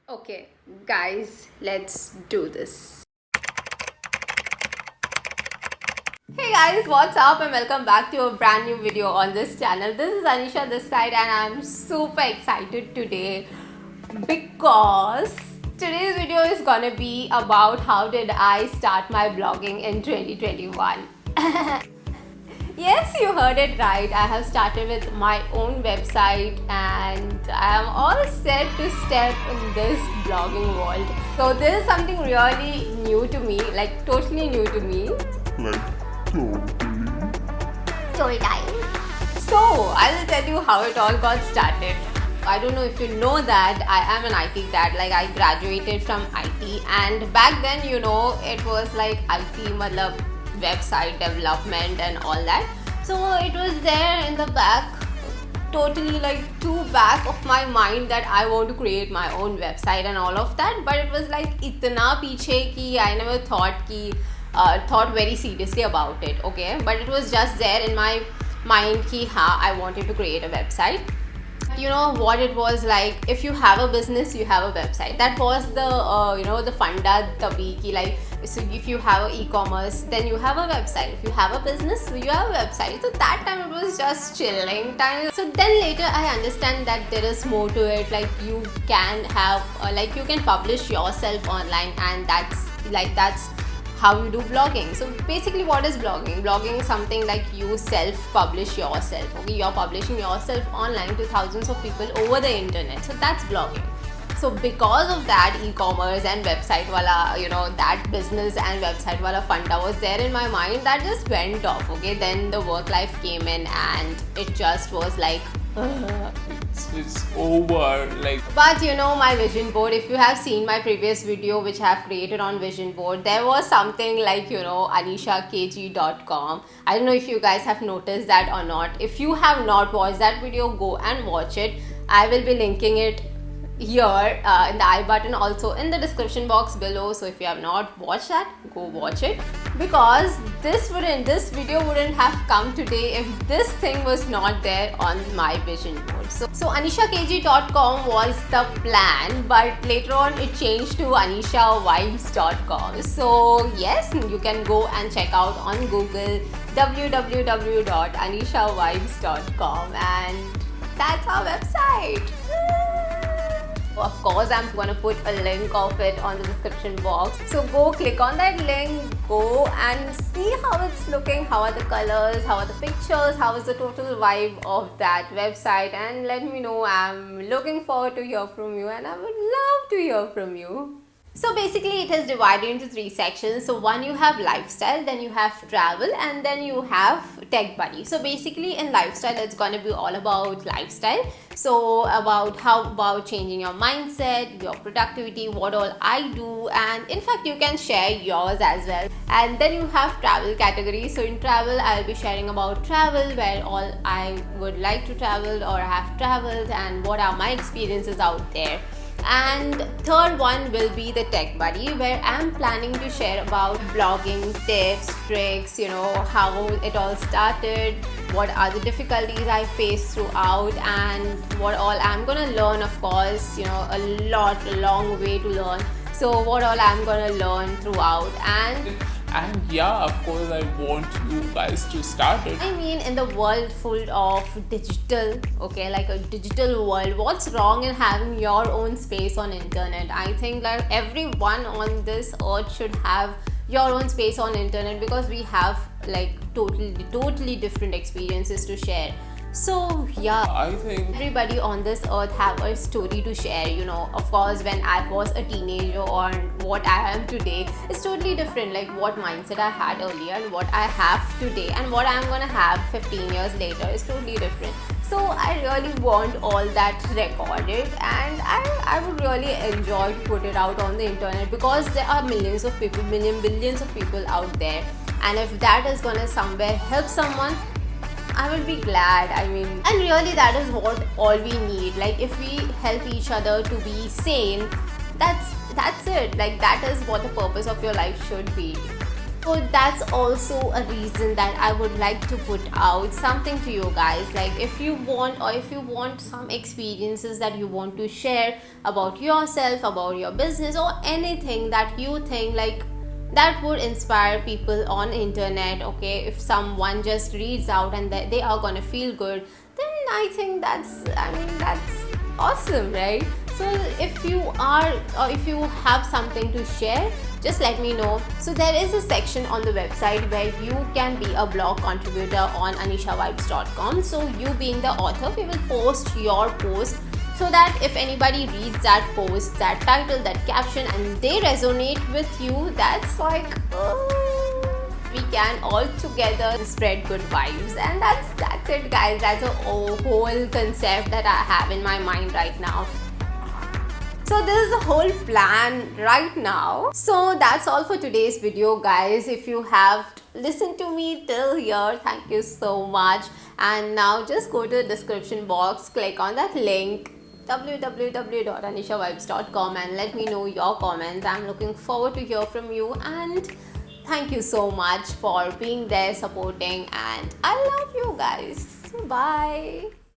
Okay, guys, let's do this. Hey guys, what's up and welcome back to a brand new video on this channel. This is Anisha this side and I'm super excited today because today's video is gonna be about how did I start my blogging in 2021. Yes, you heard it right. I have started with my own website and I am all set to step in this blogging world. So this is something really new to me, like totally new to me. Like, totally. Story time. So I will tell you how it all got started. I don't know if you know that I am an IT grad, like I graduated from IT, and back then it was like IT matlab website development and all that. So it was there in the back, totally like too back of my mind that I want to create my own website and all of that. But it was like itna piche ki I never thought very seriously about it. Okay, but it was just there in my mind ki I wanted to create a website. You know what it was like, if you have a business you have a website. That was the funda tabhi ki, like, so if you have a e-commerce then you have a website, if you have a business you have a website. So that time it was just chilling time. So then later I understand that there is more to it, like you can have like you can publish yourself online, and that's how you do blogging. So basically what is blogging? Blogging is something like you self-publish yourself. Okay, you're publishing yourself online to thousands of people over the internet. So that's blogging. So because of that, e-commerce and website wala, that business and website wala funda was there in my mind, that just went off. Okay, then the work life came in and it just was like It's over. Like, but my vision board, if you have seen my previous video which I have created on vision board, there was something like anishakg.com. I don't know if you guys have noticed that or not. If you have not watched that video, go and watch it. I will be linking it here in the I button, also in the description box below. So if you have not watched that, go watch it, because this video wouldn't have come today if this thing was not there on my vision board. So anishakg.com was the plan, but later on it changed to anishavibes.com. So yes, you can go and check out on Google www.anishavibes.com, and that's our website. Of course, I'm gonna put a link of it on the description box. So go click on that link, go and see how it's looking, how are the colors, how are the pictures, how is the total vibe of that website, and let me know. I'm looking forward to hear from you and I would love to hear from you. So basically it is divided into three sections. So one, you have lifestyle, then you have travel, and then you have tech buddy. So basically in lifestyle it's going to be all about lifestyle. So about changing your mindset, your productivity, what all I do, and in fact you can share yours as well. And then you have travel category. So in travel I'll be sharing about travel, where all I would like to travel or have traveled and what are my experiences out there. And third one will be the tech buddy, where I'm planning to share about blogging tips, tricks, how it all started, what are the difficulties I faced throughout, and what all I'm gonna learn. Of course, a long way to learn. So what all I'm gonna learn throughout. and yeah, of course, I want you guys to start it. I mean, in the world full of digital, okay, like a digital world, what's wrong in having your own space on internet? I think that everyone on this earth should have your own space on internet, because we have like totally different experiences to share. So yeah, I think everybody on this earth have a story to share. Of course, when I was a teenager or what I am today is totally different, like what mindset I had earlier and what I have today, and what I'm gonna have 15 years later is totally different. So I really want all that recorded, and I would really enjoy to put it out on the internet, because there are millions of people, billions of people out there, and if that is gonna somewhere help someone, I will be glad. I mean, and really that is what all we need. Like if we help each other to be sane, that's it. Like that is what the purpose of your life should be. So that's also a reason that I would like to put out something to you guys. Like if you want, or if you want some experiences that you want to share about yourself, about your business, or anything that you think like that would inspire people on internet, okay, if someone just reads out and they are gonna feel good, then I think that's awesome, right? So if you are, or if you have something to share, just let me know. So there is a section on the website where you can be a blog contributor on anishavibes.com. So you being the author, we will post your post, so that if anybody reads that post, that title, that caption, and they resonate with you, that's like we can all together spread good vibes. And that's it, guys. That's a whole concept that I have in my mind right now. So this is the whole plan right now. So that's all for today's video, guys. If you have listened to me till here, thank you so much. And now just go to the description box, click on that link www.anishavibes.com and let me know your comments. I'm looking forward to hear from you, and thank you so much for being there, supporting, and I love you guys. Bye.